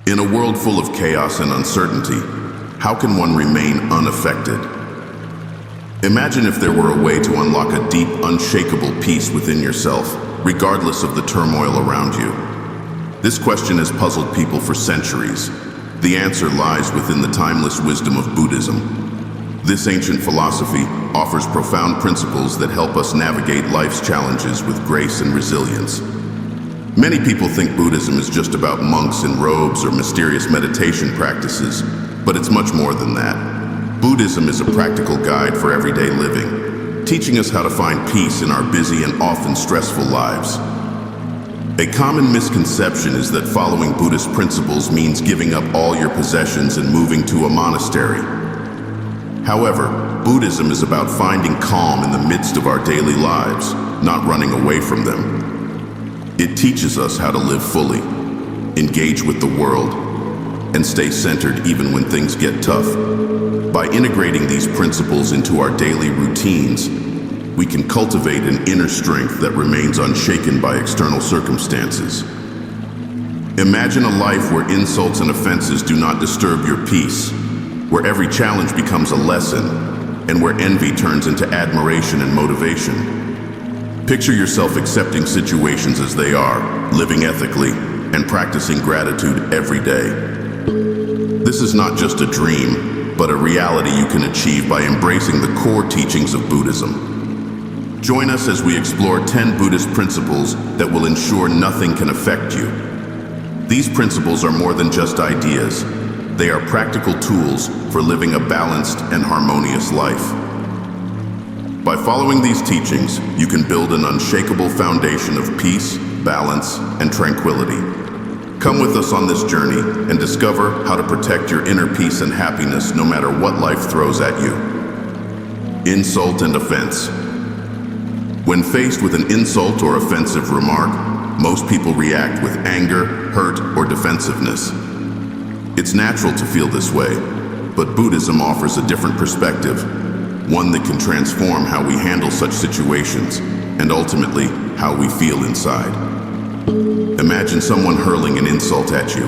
In a world full of chaos and uncertainty, how can one remain unaffected? Imagine if there were a way to unlock a deep, unshakable peace within yourself, regardless of the turmoil around you. This question has puzzled people for centuries. The answer lies within the timeless wisdom of Buddhism. This ancient philosophy offers profound principles that help us navigate life's challenges with grace and resilience. Many people think Buddhism is just about monks in robes or mysterious meditation practices, but it's much more than that. Buddhism is a practical guide for everyday living, teaching us how to find peace in our busy and often stressful lives. A common misconception is that following Buddhist principles means giving up all your possessions and moving to a monastery. However, Buddhism is about finding calm in the midst of our daily lives, not running away from them. It teaches us how to live fully, engage with the world, and stay centered even when things get tough. By integrating these principles into our daily routines, we can cultivate an inner strength that remains unshaken by external circumstances. Imagine a life where insults and offenses do not disturb your peace, where every challenge becomes a lesson, and where envy turns into admiration and motivation. Picture yourself accepting situations as they are, living ethically, and practicing gratitude every day. This is not just a dream, but a reality you can achieve by embracing the core teachings of Buddhism. Join us as we explore 10 Buddhist principles that will ensure nothing can affect you. These principles are more than just ideas. They are practical tools for living a balanced and harmonious life. By following these teachings, you can build an unshakable foundation of peace, balance, and tranquility. Come with us on this journey and discover how to protect your inner peace and happiness no matter what life throws at you. Insult and offense. When faced with an insult or offensive remark, most people react with anger, hurt, or defensiveness. It's natural to feel this way, but Buddhism offers a different perspective, one that can transform how we handle such situations and ultimately how we feel inside. Imagine someone hurling an insult at you.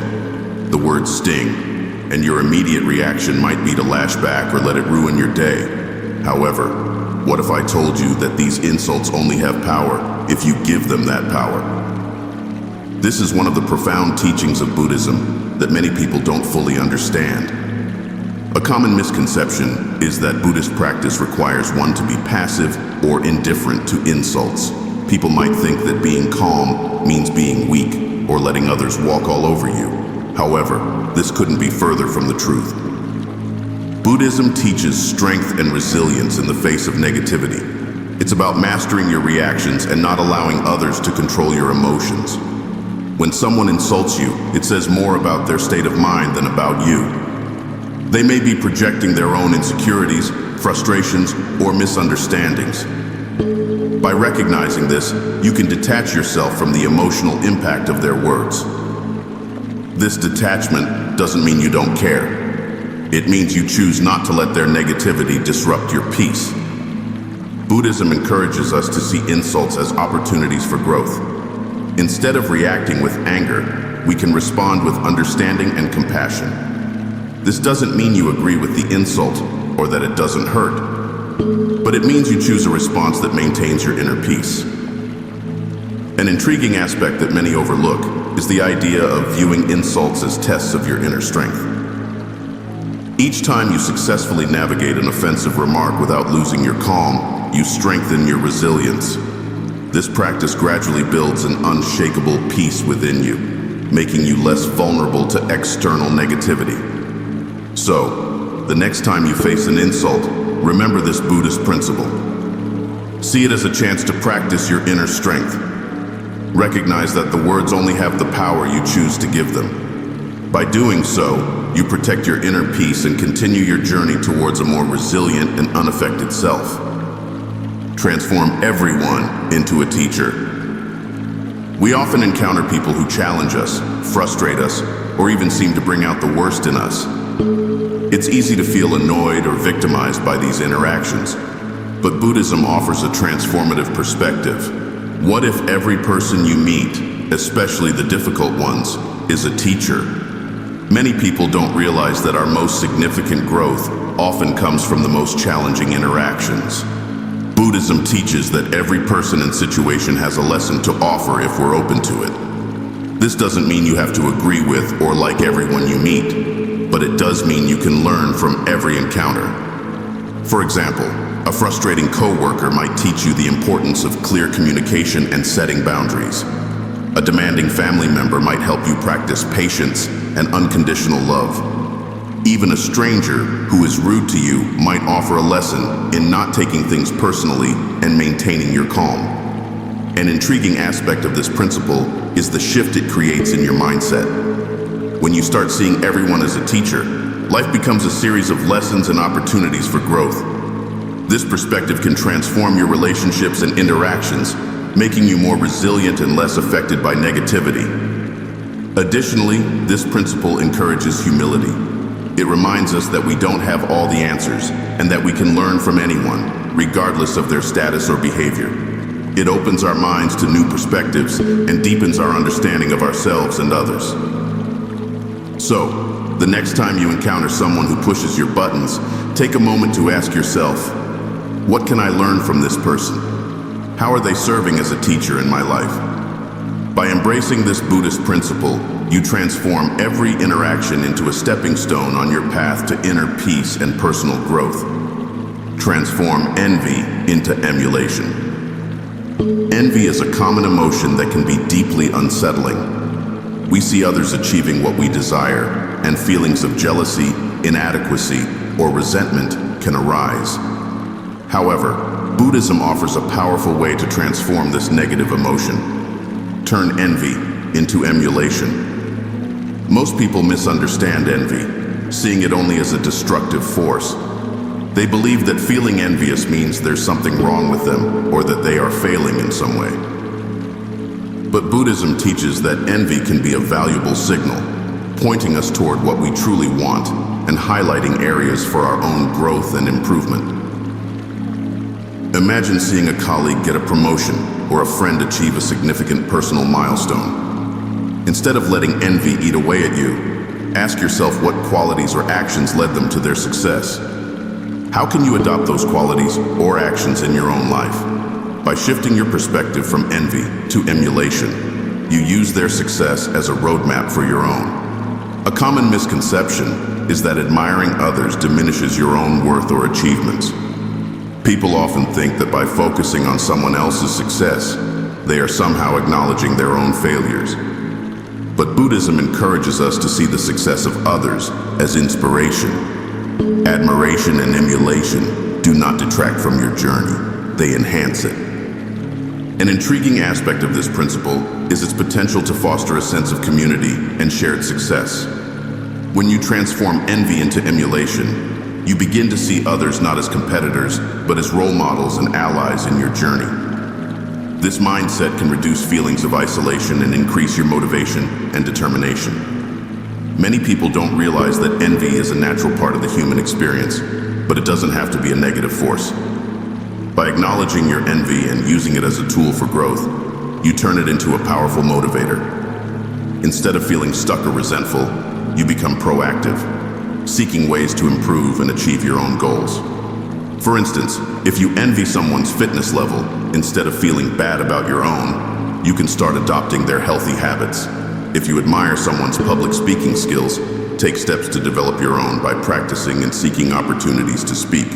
The words sting, and your immediate reaction might be to lash back or let it ruin your day. However, what if I told you that these insults only have power if you give them that power? This is one of the profound teachings of Buddhism that many people don't fully understand. A common misconception is that Buddhist practice requires one to be passive or indifferent to insults. People might think that being calm means being weak or letting others walk all over you. However, this couldn't be further from the truth. Buddhism teaches strength and resilience in the face of negativity. It's about mastering your reactions and not allowing others to control your emotions. When someone insults you, it says more about their state of mind than about you. They may be projecting their own insecurities, frustrations, or misunderstandings. By recognizing this, you can detach yourself from the emotional impact of their words. This detachment doesn't mean you don't care. It means you choose not to let their negativity disrupt your peace. Buddhism encourages us to see insults as opportunities for growth. Instead of reacting with anger, we can respond with understanding and compassion. This doesn't mean you agree with the insult or that it doesn't hurt, but it means you choose a response that maintains your inner peace. An intriguing aspect that many overlook is the idea of viewing insults as tests of your inner strength. Each time you successfully navigate an offensive remark without losing your calm, you strengthen your resilience. This practice gradually builds an unshakable peace within you, making you less vulnerable to external negativity. So, the next time you face an insult, remember this Buddhist principle. See it as a chance to practice your inner strength. Recognize that the words only have the power you choose to give them. By doing so, you protect your inner peace and continue your journey towards a more resilient and unaffected self. Transform everyone into a teacher. We often encounter people who challenge us, frustrate us, or even seem to bring out the worst in us. It's easy to feel annoyed or victimized by these interactions, but Buddhism offers a transformative perspective. What if every person you meet, especially the difficult ones, is a teacher? Many people don't realize that our most significant growth often comes from the most challenging interactions. Buddhism teaches that every person and situation has a lesson to offer if we're open to it. This doesn't mean you have to agree with or like everyone you meet, but it does mean you can learn from every encounter. For example, a frustrating coworker might teach you the importance of clear communication and setting boundaries. A demanding family member might help you practice patience and unconditional love. Even a stranger who is rude to you might offer a lesson in not taking things personally and maintaining your calm. An intriguing aspect of this principle is the shift it creates in your mindset. When you start seeing everyone as a teacher, life becomes a series of lessons and opportunities for growth. This perspective can transform your relationships and interactions, making you more resilient and less affected by negativity. Additionally, this principle encourages humility. It reminds us that we don't have all the answers and that we can learn from anyone, regardless of their status or behavior. It opens our minds to new perspectives and deepens our understanding of ourselves and others. So, the next time you encounter someone who pushes your buttons, take a moment to ask yourself, what can I learn from this person? How are they serving as a teacher in my life? By embracing this Buddhist principle, you transform every interaction into a stepping stone on your path to inner peace and personal growth. Transform envy into emulation. Envy is a common emotion that can be deeply unsettling. We see others achieving what we desire, and feelings of jealousy, inadequacy, or resentment can arise. However, Buddhism offers a powerful way to transform this negative emotion. Turn envy into emulation. Most people misunderstand envy, seeing it only as a destructive force. They believe that feeling envious means there's something wrong with them or that they are failing in some way. But Buddhism teaches that envy can be a valuable signal, pointing us toward what we truly want and highlighting areas for our own growth and improvement. Imagine seeing a colleague get a promotion or a friend achieve a significant personal milestone. Instead of letting envy eat away at you, ask yourself what qualities or actions led them to their success. How can you adopt those qualities or actions in your own life? By shifting your perspective from envy to emulation, you use their success as a roadmap for your own. A common misconception is that admiring others diminishes your own worth or achievements. People often think that by focusing on someone else's success, they are somehow acknowledging their own failures. But Buddhism encourages us to see the success of others as inspiration. Admiration and emulation do not detract from your journey, they enhance it. An intriguing aspect of this principle is its potential to foster a sense of community and shared success. When you transform envy into emulation, you begin to see others not as competitors, but as role models and allies in your journey. This mindset can reduce feelings of isolation and increase your motivation and determination. Many people don't realize that envy is a natural part of the human experience, but it doesn't have to be a negative force. By acknowledging your envy and using it as a tool for growth, you turn it into a powerful motivator. Instead of feeling stuck or resentful, you become proactive, seeking ways to improve and achieve your own goals. For instance, if you envy someone's fitness level, instead of feeling bad about your own, you can start adopting their healthy habits. If you admire someone's public speaking skills, take steps to develop your own by practicing and seeking opportunities to speak.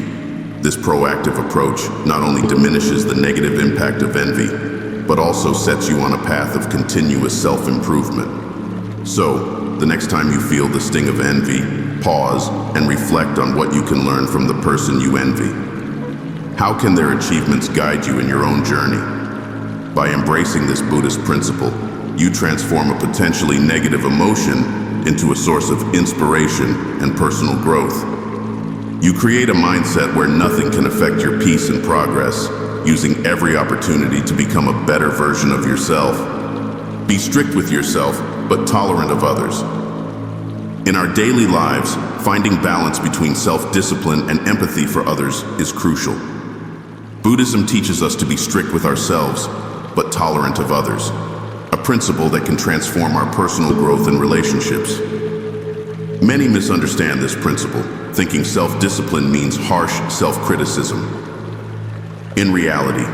This proactive approach not only diminishes the negative impact of envy, but also sets you on a path of continuous self-improvement. So, the next time you feel the sting of envy, pause and reflect on what you can learn from the person you envy. How can their achievements guide you in your own journey? By embracing this Buddhist principle, you transform a potentially negative emotion into a source of inspiration and personal growth. You create a mindset where nothing can affect your peace and progress, using every opportunity to become a better version of yourself. Be strict with yourself, but tolerant of others. In our daily lives, finding balance between self-discipline and empathy for others is crucial. Buddhism teaches us to be strict with ourselves, but tolerant of others, a principle that can transform our personal growth and relationships. Many misunderstand this principle, thinking self-discipline means harsh self-criticism. In reality,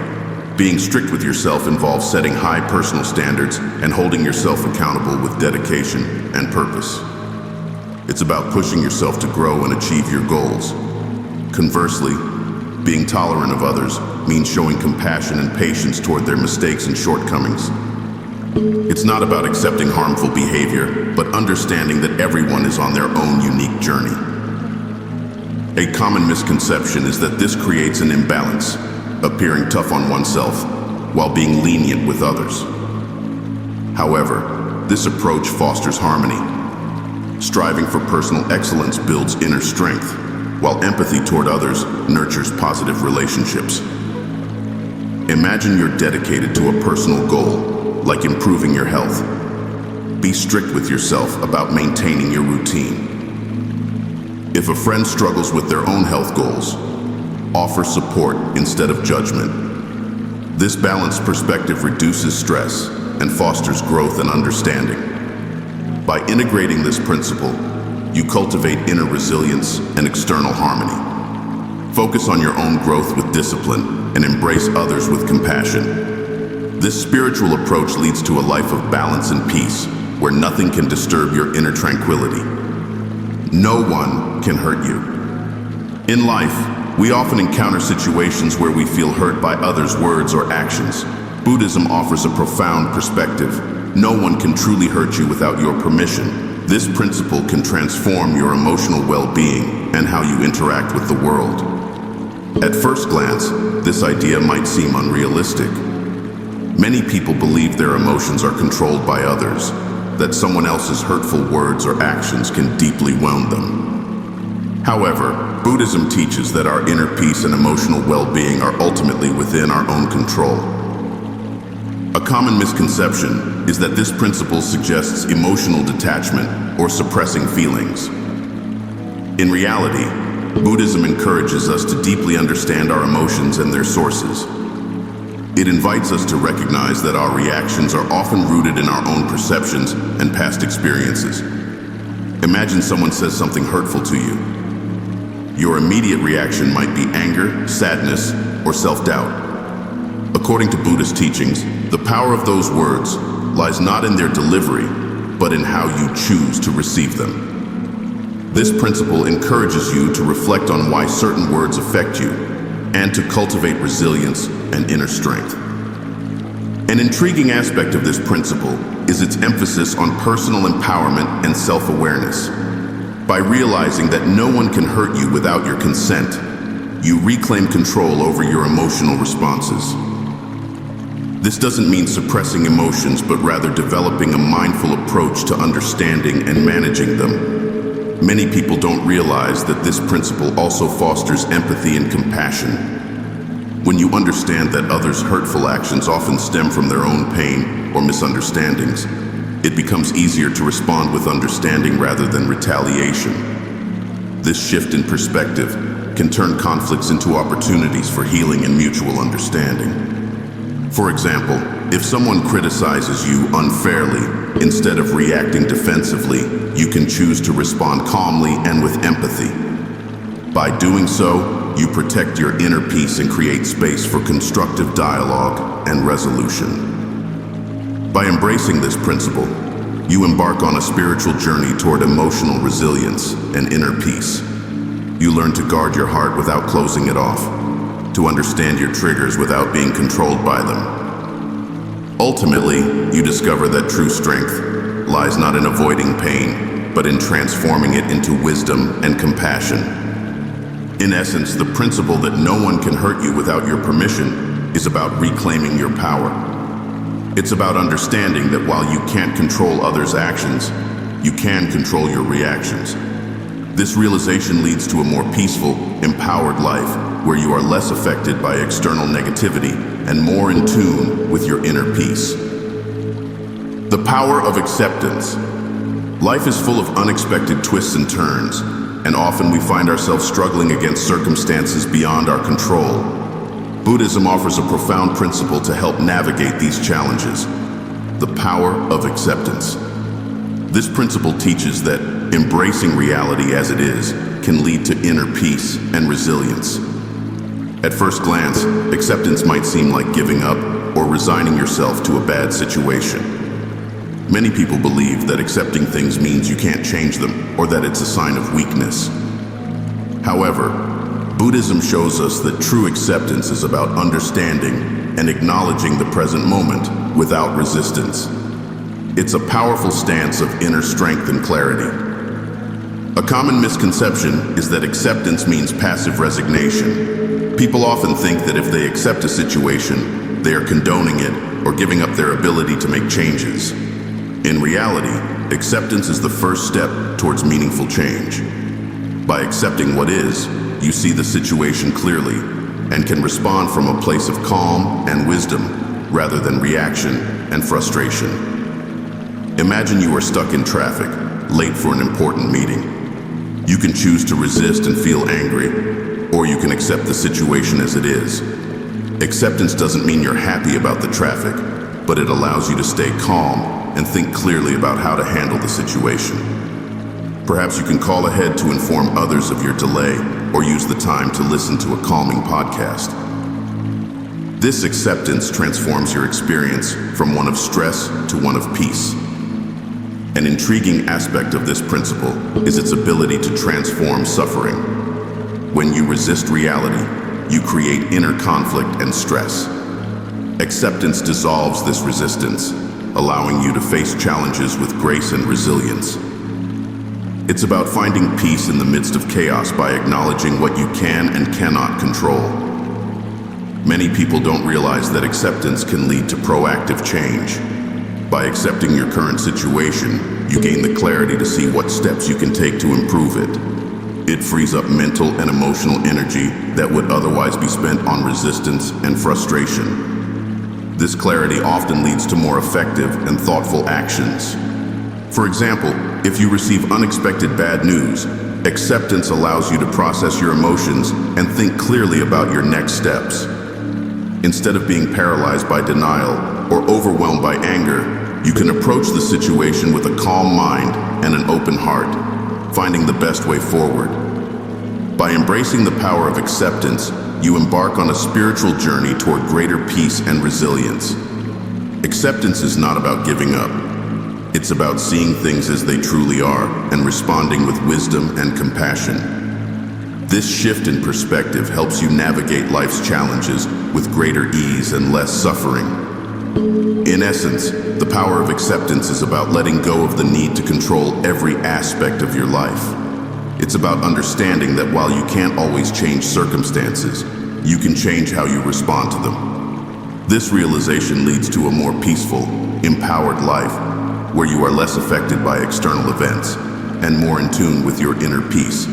being strict with yourself involves setting high personal standards and holding yourself accountable with dedication and purpose. It's about pushing yourself to grow and achieve your goals. Conversely, being tolerant of others means showing compassion and patience toward their mistakes and shortcomings. It's not about accepting harmful behavior, but understanding that everyone is on their own unique journey. A common misconception is that this creates an imbalance, appearing tough on oneself while being lenient with others. However, this approach fosters harmony. Striving for personal excellence builds inner strength, while empathy toward others nurtures positive relationships. Imagine you're dedicated to a personal goal, like improving your health. Be strict with yourself about maintaining your routine. If a friend struggles with their own health goals, offer support instead of judgment. This balanced perspective reduces stress and fosters growth and understanding. By integrating this principle, you cultivate inner resilience and external harmony. Focus on your own growth with discipline and embrace others with compassion. This spiritual approach leads to a life of balance and peace, where nothing can disturb your inner tranquility. No one can hurt you. In life, we often encounter situations where we feel hurt by others' words or actions. Buddhism offers a profound perspective. No one can truly hurt you without your permission. This principle can transform your emotional well-being and how you interact with the world. At first glance, this idea might seem unrealistic. Many people believe their emotions are controlled by others, that someone else's hurtful words or actions can deeply wound them. However, Buddhism teaches that our inner peace and emotional well-being are ultimately within our own control. A common misconception is that this principle suggests emotional detachment or suppressing feelings. In reality, Buddhism encourages us to deeply understand our emotions and their sources. It invites us to recognize that our reactions are often rooted in our own perceptions and past experiences. Imagine someone says something hurtful to you. Your immediate reaction might be anger, sadness, or self-doubt. According to Buddhist teachings, the power of those words lies not in their delivery, but in how you choose to receive them. This principle encourages you to reflect on why certain words affect you, and to cultivate resilience and inner strength. An intriguing aspect of this principle is its emphasis on personal empowerment and self-awareness. By realizing that no one can hurt you without your consent, you reclaim control over your emotional responses. This doesn't mean suppressing emotions, but rather developing a mindful approach to understanding and managing them. Many people don't realize that this principle also fosters empathy and compassion. When you understand that others' hurtful actions often stem from their own pain or misunderstandings, it becomes easier to respond with understanding rather than retaliation. This shift in perspective can turn conflicts into opportunities for healing and mutual understanding. For example, if someone criticizes you unfairly, instead of reacting defensively, you can choose to respond calmly and with empathy. By doing so, you protect your inner peace and create space for constructive dialogue and resolution. By embracing this principle, you embark on a spiritual journey toward emotional resilience and inner peace. You learn to guard your heart without closing it off, to understand your triggers without being controlled by them. Ultimately, you discover that true strength lies not in avoiding pain, but in transforming it into wisdom and compassion. In essence, the principle that no one can hurt you without your permission is about reclaiming your power. It's about understanding that while you can't control others' actions, you can control your reactions. This realization leads to a more peaceful, empowered life where you are less affected by external negativity and more in tune with your inner peace. The power of acceptance. Life is full of unexpected twists and turns, and often we find ourselves struggling against circumstances beyond our control. Buddhism offers a profound principle to help navigate these challenges: the power of acceptance. This principle teaches that embracing reality as it is can lead to inner peace and resilience. At first glance, acceptance might seem like giving up or resigning yourself to a bad situation. Many people believe that accepting things means you can't change them or that it's a sign of weakness. However, Buddhism shows us that true acceptance is about understanding and acknowledging the present moment without resistance. It's a powerful stance of inner strength and clarity. A common misconception is that acceptance means passive resignation. People often think that if they accept a situation, they are condoning it or giving up their ability to make changes. In reality, acceptance is the first step towards meaningful change. By accepting what is, you see the situation clearly and can respond from a place of calm and wisdom rather than reaction and frustration. Imagine you are stuck in traffic, late for an important meeting. You can choose to resist and feel angry, or you can accept the situation as it is. Acceptance doesn't mean you're happy about the traffic, but it allows you to stay calm and think clearly about how to handle the situation. Perhaps you can call ahead to inform others of your delay, or use the time to listen to a calming podcast. This acceptance transforms your experience from one of stress to one of peace. An intriguing aspect of this principle is its ability to transform suffering. When you resist reality, you create inner conflict and stress. Acceptance dissolves this resistance, allowing you to face challenges with grace and resilience. It's about finding peace in the midst of chaos by acknowledging what you can and cannot control. Many people don't realize that acceptance can lead to proactive change. By accepting your current situation, you gain the clarity to see what steps you can take to improve it. It frees up mental and emotional energy that would otherwise be spent on resistance and frustration. This clarity often leads to more effective and thoughtful actions. For example, if you receive unexpected bad news, acceptance allows you to process your emotions and think clearly about your next steps. Instead of being paralyzed by denial or overwhelmed by anger, you can approach the situation with a calm mind and an open heart, finding the best way forward. By embracing the power of acceptance, you embark on a spiritual journey toward greater peace and resilience. Acceptance is not about giving up. It's about seeing things as they truly are and responding with wisdom and compassion. This shift in perspective helps you navigate life's challenges with greater ease and less suffering. In essence, the power of acceptance is about letting go of the need to control every aspect of your life. It's about understanding that while you can't always change circumstances, you can change how you respond to them. This realization leads to a more peaceful, empowered life, where you are less affected by external events and more in tune with your inner peace,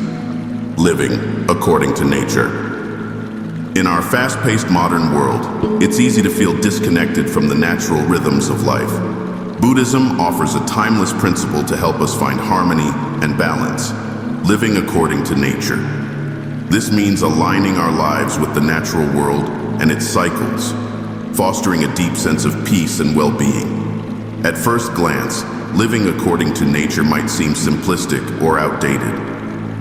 living according to nature. In our fast-paced modern world, it's easy to feel disconnected from the natural rhythms of life. Buddhism offers a timeless principle to help us find harmony and balance, living according to nature. This means aligning our lives with the natural world and its cycles, fostering a deep sense of peace and well-being. At first glance, living according to nature might seem simplistic or outdated.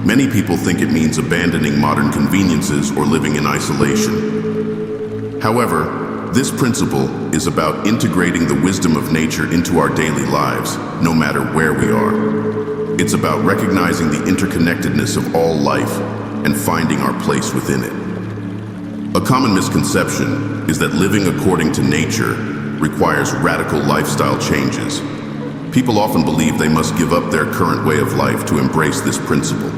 Many people think it means abandoning modern conveniences or living in isolation. However, this principle is about integrating the wisdom of nature into our daily lives, no matter where we are. It's about recognizing the interconnectedness of all life and finding our place within it. A common misconception is that living according to nature requires radical lifestyle changes. People often believe they must give up their current way of life to embrace this principle.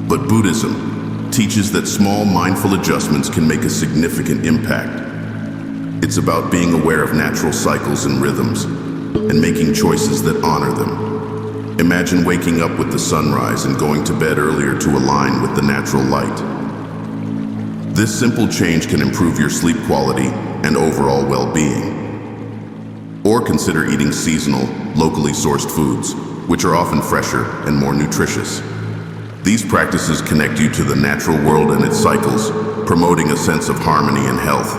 But Buddhism teaches that small mindful adjustments can make a significant impact. It's about being aware of natural cycles and rhythms and making choices that honor them. Imagine waking up with the sunrise and going to bed earlier to align with the natural light. This simple change can improve your sleep quality and overall well-being. Or consider eating seasonal, locally sourced foods, which are often fresher and more nutritious. These practices connect you to the natural world and its cycles, promoting a sense of harmony and health.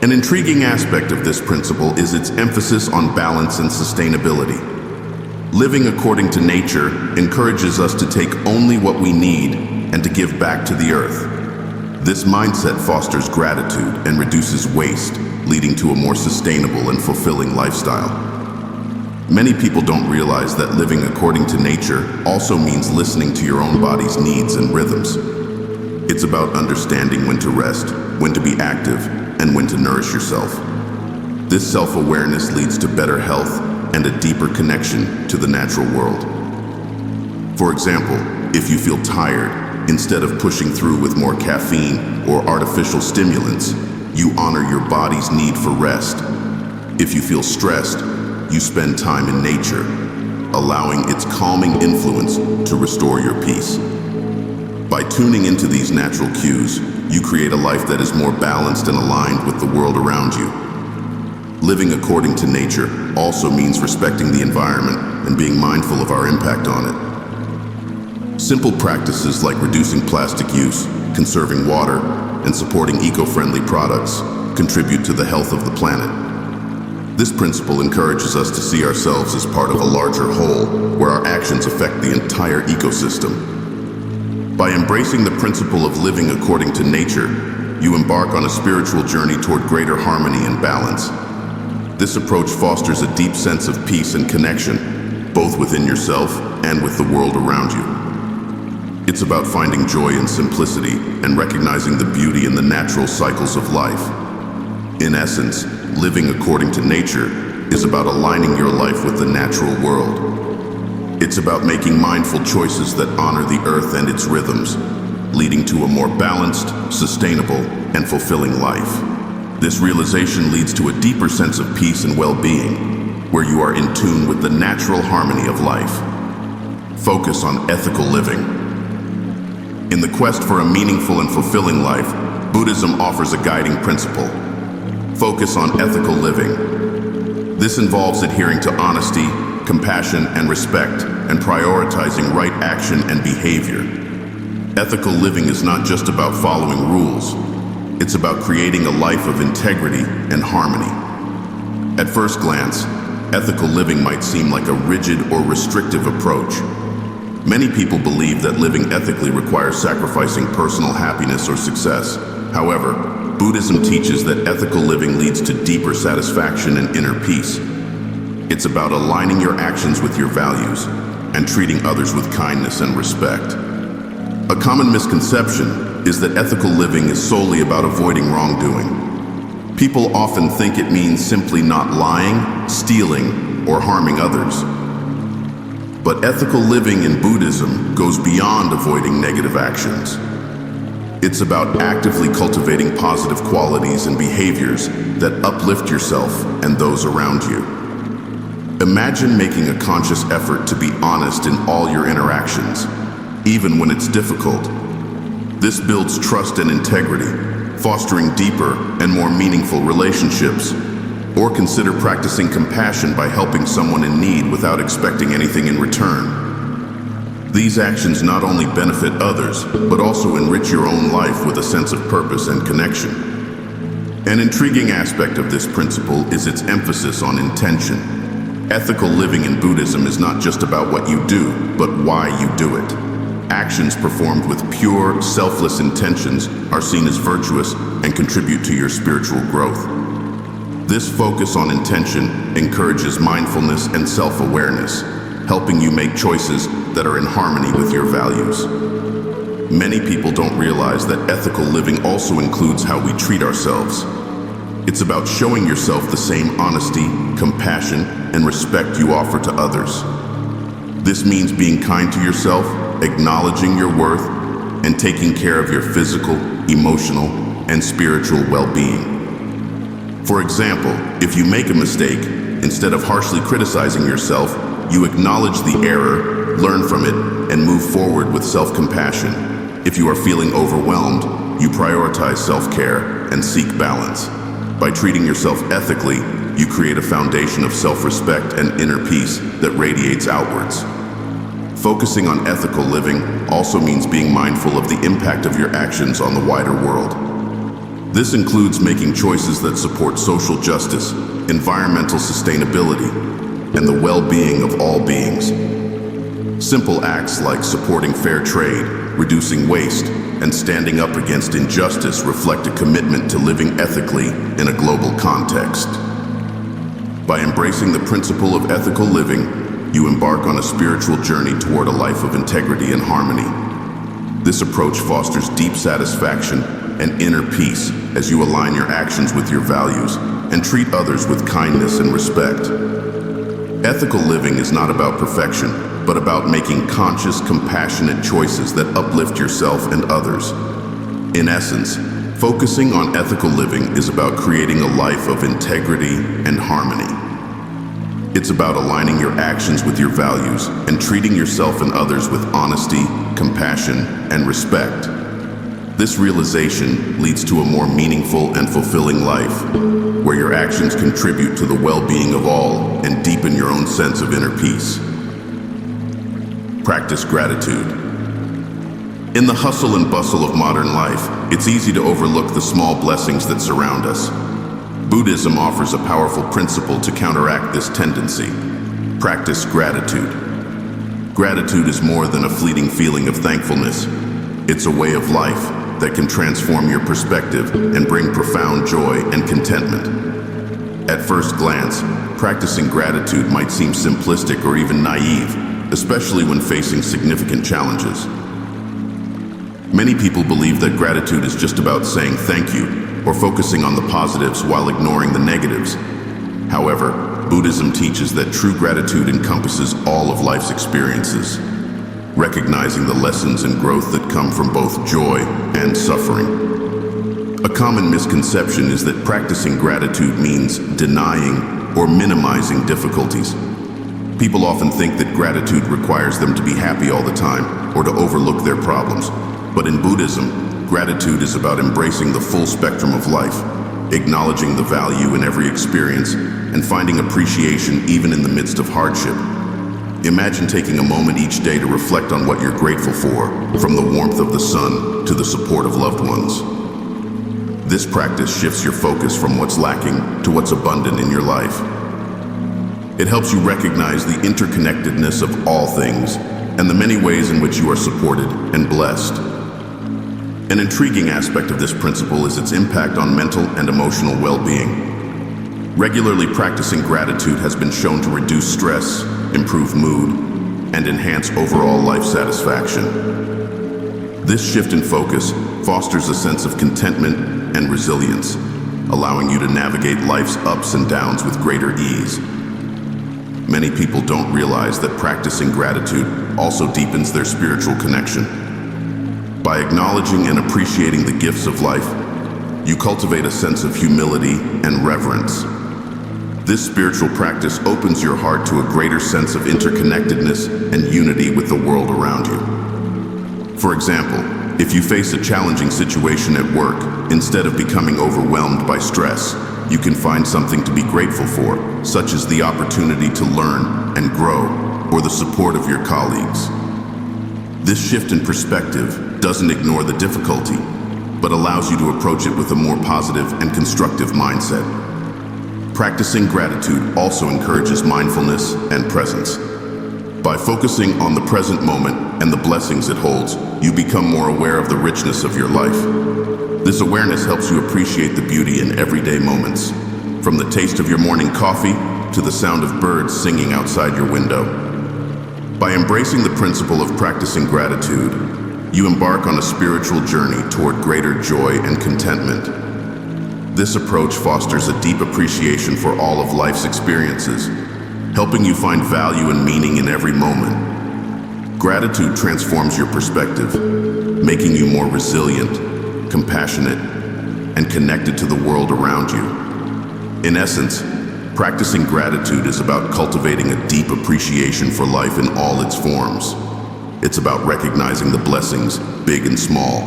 An intriguing aspect of this principle is its emphasis on balance and sustainability. Living according to nature encourages us to take only what we need and to give back to the earth. This mindset fosters gratitude and reduces waste, leading to a more sustainable and fulfilling lifestyle. Many people don't realize that living according to nature also means listening to your own body's needs and rhythms. It's about understanding when to rest, when to be active, and when to nourish yourself. This self-awareness leads to better health and a deeper connection to the natural world. For example, if you feel tired, instead of pushing through with more caffeine or artificial stimulants, you honor your body's need for rest. If you feel stressed, you spend time in nature, allowing its calming influence to restore your peace. By tuning into these natural cues, you create a life that is more balanced and aligned with the world around you. Living according to nature also means respecting the environment and being mindful of our impact on it. Simple practices like reducing plastic use, conserving water, and supporting eco-friendly products contribute to the health of the planet. This principle encourages us to see ourselves as part of a larger whole where our actions affect the entire ecosystem. By embracing the principle of living according to nature, you embark on a spiritual journey toward greater harmony and balance. This approach fosters a deep sense of peace and connection, both within yourself and with the world around you. It's about finding joy in simplicity and recognizing the beauty in the natural cycles of life. In essence, living according to nature is about aligning your life with the natural world. It's about making mindful choices that honor the earth and its rhythms, leading to a more balanced, sustainable, and fulfilling life. This realization leads to a deeper sense of peace and well-being, where you are in tune with the natural harmony of life. Focus on ethical living. In the quest for a meaningful and fulfilling life, Buddhism offers a guiding principle. Focus on ethical living. This involves adhering to honesty, compassion, and respect, and prioritizing right action and behavior. Ethical living is not just about following rules. It's about creating a life of integrity and harmony. At first glance, ethical living might seem like a rigid or restrictive approach. Many people believe that living ethically requires sacrificing personal happiness or success. However, Buddhism teaches that ethical living leads to deeper satisfaction and inner peace. It's about aligning your actions with your values and treating others with kindness and respect. A common misconception is that ethical living is solely about avoiding wrongdoing. People often think it means simply not lying, stealing, or harming others. But ethical living in Buddhism goes beyond avoiding negative actions. It's about actively cultivating positive qualities and behaviors that uplift yourself and those around you. Imagine making a conscious effort to be honest in all your interactions, even when it's difficult. This builds trust and integrity, fostering deeper and more meaningful relationships. Or consider practicing compassion by helping someone in need without expecting anything in return. These actions not only benefit others, but also enrich your own life with a sense of purpose and connection. An intriguing aspect of this principle is its emphasis on intention. Ethical living in Buddhism is not just about what you do, but why you do it. Actions performed with pure, selfless intentions are seen as virtuous and contribute to your spiritual growth. This focus on intention encourages mindfulness and self-awareness, helping you make choices that are in harmony with your values. Many people don't realize that ethical living also includes how we treat ourselves. It's about showing yourself the same honesty, compassion, and respect you offer to others. This means being kind to yourself, acknowledging your worth, and taking care of your physical, emotional, and spiritual well-being. For example, if you make a mistake, instead of harshly criticizing yourself, you acknowledge the error, learn from it, and move forward with self-compassion. If you are feeling overwhelmed, you prioritize self-care and seek balance. By treating yourself ethically, you create a foundation of self-respect and inner peace that radiates outwards. Focusing on ethical living also means being mindful of the impact of your actions on the wider world. This includes making choices that support social justice, environmental sustainability, and the well-being of all beings. Simple acts like supporting fair trade, reducing waste, and standing up against injustice reflect a commitment to living ethically in a global context. By embracing the principle of ethical living, you embark on a spiritual journey toward a life of integrity and harmony. This approach fosters deep satisfaction and inner peace as you align your actions with your values and treat others with kindness and respect. Ethical living is not about perfection, but about making conscious, compassionate choices that uplift yourself and others. In essence, focusing on ethical living is about creating a life of integrity and harmony. It's about aligning your actions with your values and treating yourself and others with honesty, compassion, and respect. This realization leads to a more meaningful and fulfilling life, where your actions contribute to the well-being of all and deepen your own sense of inner peace. Practice gratitude. In the hustle and bustle of modern life, it's easy to overlook the small blessings that surround us. Buddhism offers a powerful principle to counteract this tendency. Practice gratitude. Gratitude is more than a fleeting feeling of thankfulness. It's a way of life that can transform your perspective and bring profound joy and contentment. At first glance, practicing gratitude might seem simplistic or even naive, especially when facing significant challenges. Many people believe that gratitude is just about saying thank you or focusing on the positives while ignoring the negatives. However, Buddhism teaches that true gratitude encompasses all of life's experiences, recognizing the lessons and growth that come from both joy and suffering. A common misconception is that practicing gratitude means denying or minimizing difficulties. People often think that gratitude requires them to be happy all the time or to overlook their problems. But in Buddhism, gratitude is about embracing the full spectrum of life, acknowledging the value in every experience, and finding appreciation even in the midst of hardship. Imagine taking a moment each day to reflect on what you're grateful for, from the warmth of the sun to the support of loved ones. This practice shifts your focus from what's lacking to what's abundant in your life. It helps you recognize the interconnectedness of all things and the many ways in which you are supported and blessed. An intriguing aspect of this principle is its impact on mental and emotional well-being. Regularly practicing gratitude has been shown to reduce stress, improve mood, and enhance overall life satisfaction. This shift in focus fosters a sense of contentment and resilience, allowing you to navigate life's ups and downs with greater ease. Many people don't realize that practicing gratitude also deepens their spiritual connection. By acknowledging and appreciating the gifts of life, you cultivate a sense of humility and reverence. This spiritual practice opens your heart to a greater sense of interconnectedness and unity with the world around you. For example, if you face a challenging situation at work, instead of becoming overwhelmed by stress, you can find something to be grateful for, such as the opportunity to learn and grow, or the support of your colleagues. This shift in perspective doesn't ignore the difficulty, but allows you to approach it with a more positive and constructive mindset. Practicing gratitude also encourages mindfulness and presence. By focusing on the present moment and the blessings it holds, you become more aware of the richness of your life. This awareness helps you appreciate the beauty in everyday moments, from the taste of your morning coffee to the sound of birds singing outside your window. By embracing the principle of practicing gratitude, you embark on a spiritual journey toward greater joy and contentment. This approach fosters a deep appreciation for all of life's experiences, helping you find value and meaning in every moment. Gratitude transforms your perspective, making you more resilient, compassionate, and connected to the world around you. In essence, practicing gratitude is about cultivating a deep appreciation for life in all its forms. It's about recognizing the blessings, big and small,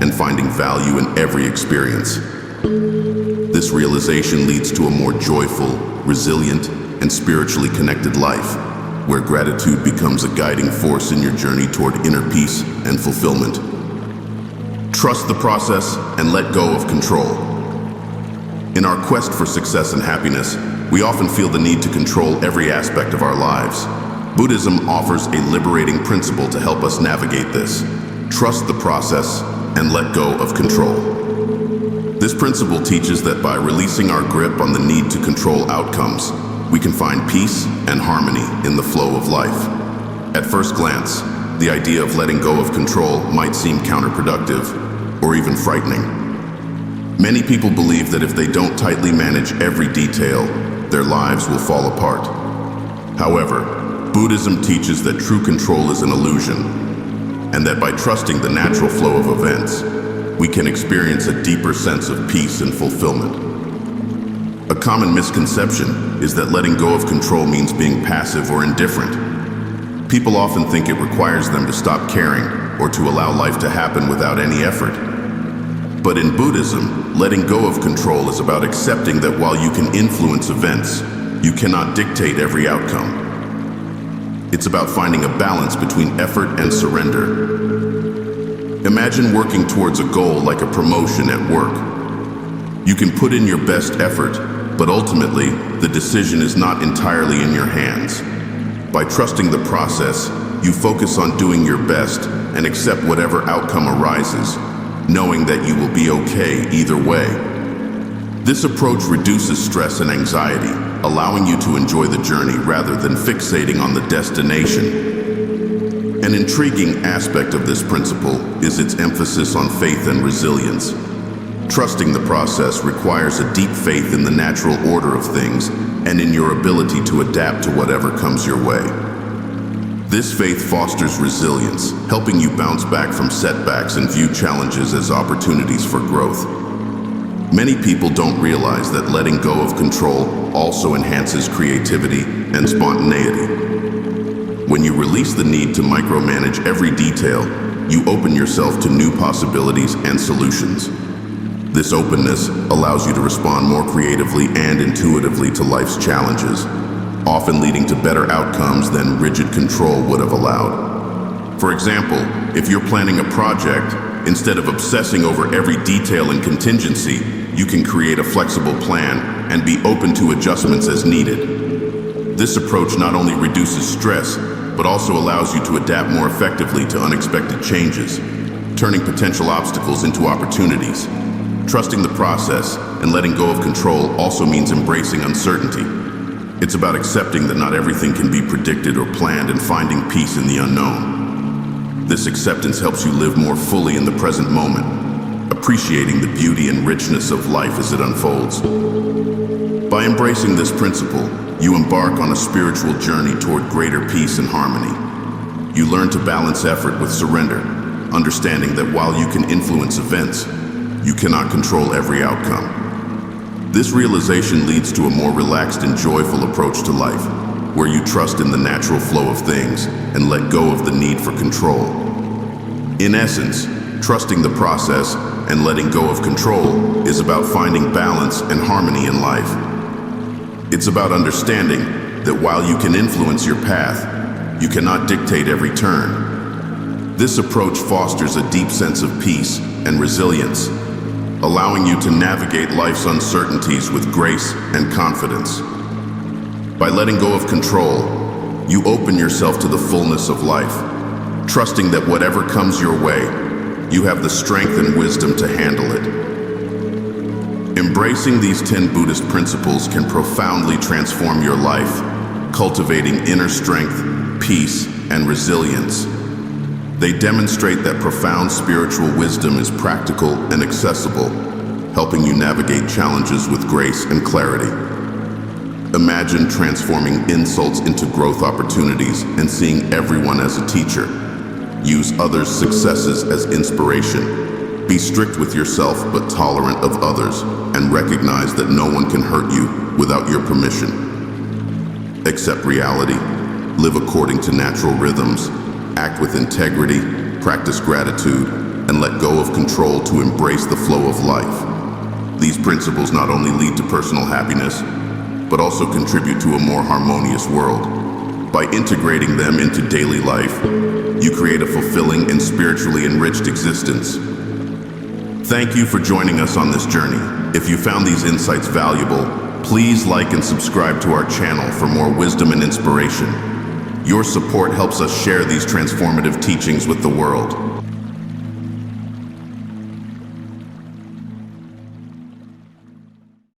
and finding value in every experience. This realization leads to a more joyful, resilient, and spiritually connected life, where gratitude becomes a guiding force in your journey toward inner peace and fulfillment. Trust the process and let go of control. In our quest for success and happiness, we often feel the need to control every aspect of our lives. Buddhism offers a liberating principle to help us navigate this. Trust the process and let go of control. This principle teaches that by releasing our grip on the need to control outcomes, we can find peace and harmony in the flow of life. At first glance, the idea of letting go of control might seem counterproductive or even frightening. Many people believe that if they don't tightly manage every detail, their lives will fall apart. However, Buddhism teaches that true control is an illusion, and that by trusting the natural flow of events, we can experience a deeper sense of peace and fulfillment. A common misconception is that letting go of control means being passive or indifferent. People often think it requires them to stop caring or to allow life to happen without any effort. But in Buddhism, letting go of control is about accepting that while you can influence events, you cannot dictate every outcome. It's about finding a balance between effort and surrender. Imagine working towards a goal like a promotion at work. You can put in your best effort, but ultimately, the decision is not entirely in your hands. By trusting the process, you focus on doing your best and accept whatever outcome arises, knowing that you will be okay either way. This approach reduces stress and anxiety, allowing you to enjoy the journey rather than fixating on the destination. An intriguing aspect of this principle is its emphasis on faith and resilience. Trusting the process requires a deep faith in the natural order of things and in your ability to adapt to whatever comes your way. This faith fosters resilience, helping you bounce back from setbacks and view challenges as opportunities for growth. Many people don't realize that letting go of control also enhances creativity and spontaneity. When you release the need to micromanage every detail, you open yourself to new possibilities and solutions. This openness allows you to respond more creatively and intuitively to life's challenges, often leading to better outcomes than rigid control would have allowed. For example, if you're planning a project, instead of obsessing over every detail and contingency, you can create a flexible plan and be open to adjustments as needed. This approach not only reduces stress, but also allows you to adapt more effectively to unexpected changes, turning potential obstacles into opportunities. Trusting the process and letting go of control also means embracing uncertainty. It's about accepting that not everything can be predicted or planned and finding peace in the unknown. This acceptance helps you live more fully in the present moment, appreciating the beauty and richness of life as it unfolds. By embracing this principle, you embark on a spiritual journey toward greater peace and harmony. You learn to balance effort with surrender, understanding that while you can influence events, you cannot control every outcome. This realization leads to a more relaxed and joyful approach to life, where you trust in the natural flow of things and let go of the need for control. In essence, trusting the process and letting go of control is about finding balance and harmony in life. It's about understanding that while you can influence your path, you cannot dictate every turn. This approach fosters a deep sense of peace and resilience, allowing you to navigate life's uncertainties with grace and confidence. By letting go of control, you open yourself to the fullness of life, trusting that whatever comes your way, you have the strength and wisdom to handle it. Embracing these 10 Buddhist principles can profoundly transform your life, cultivating inner strength, peace, and resilience. They demonstrate that profound spiritual wisdom is practical and accessible, helping you navigate challenges with grace and clarity. Imagine transforming insults into growth opportunities and seeing everyone as a teacher. Use others' successes as inspiration. Be strict with yourself but tolerant of others, and recognize that no one can hurt you without your permission. Accept reality, live according to natural rhythms, act with integrity, practice gratitude, and let go of control to embrace the flow of life. These principles not only lead to personal happiness, but also contribute to a more harmonious world. By integrating them into daily life, you create a fulfilling and spiritually enriched existence. Thank you for joining us on this journey. If you found these insights valuable, Please like and subscribe to our channel for more wisdom and inspiration. Your support helps us share these transformative teachings with the world.